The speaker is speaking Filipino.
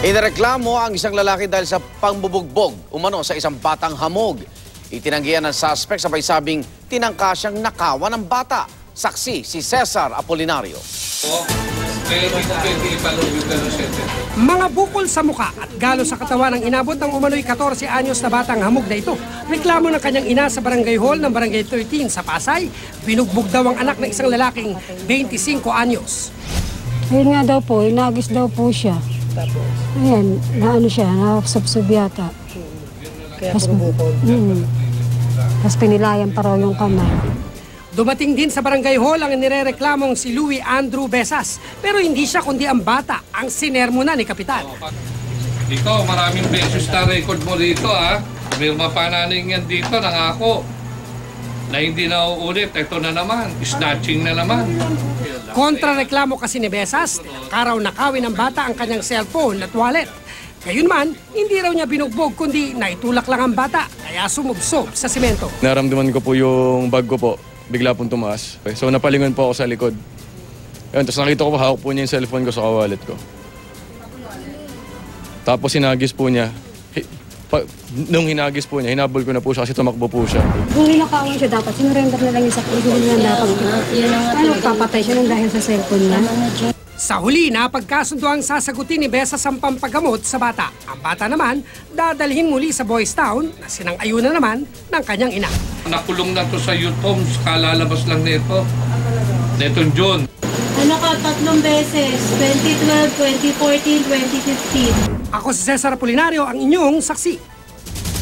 Inireklamo ang isang lalaki dahil sa pangbubugbog umano sa isang batang hamog. Itinanggihan ng suspect sabay sabing tinangka siyang nakawan ng bata. Saksi si Cesar Apolinario. Mga bukol sa muka at galo sa katawan ang inabot ng umano'y 14 anyos na batang hamog na ito. Reklamo ng kanyang ina sa barangay hall ng barangay 13 sa Pasay. Binugbog daw ang anak ng isang lalaking 25 anyos. Ayun nga daw po, inagis daw po siya. Ayan, naano siya, nakasubsob yata. Kaya bumubukol. Tapos pinilayan pa raw yung kamay. Dumating din sa barangay hall ang nirereklamong si Louie Andrew Besas. Pero hindi siya kundi ang bata ang sinermona ni Kapitan. Ikaw, maraming beses na record mo dito ha. May mapananing yan dito, nangako. Na hindi na uulit, ito na naman, snatching na naman. Kontrareklamo kasi ni Besas, karaw nakawin ng bata ang kanyang cellphone at wallet. Gayunman, hindi raw niya binugbog kundi naitulak lang ang bata, kaya sumubsob sa simento. Naramdaman ko po yung bag ko po, bigla pong tumaas. So napalingon po ako sa likod. Ayun, tapos nakita ko po, hawak po niya yung cellphone ko sa wallet ko. Tapos hinagis po niya. Nung hinagis po niya, hinabol ko na po siya kasi tumakbo po siya. Kung ninakawan siya dapat, sinurrender na lang yung sakit. Hindi na dapat. Ano, papatay siya ng dahil sa cellphone niya? Sa huli, napagkasundo ang sasagutin ni Besas ang pampagamot sa bata. Ang bata naman, dadalhin muli sa Boys Town na sinang-ayunan naman ng kanyang ina. Nakulong na to sa youth homes, kalalabas lang nito. Netong June. Ano ka, 3 beses, 2012, 2014, 2015. Ako si Cesar Apolinario, ang inyong saksi.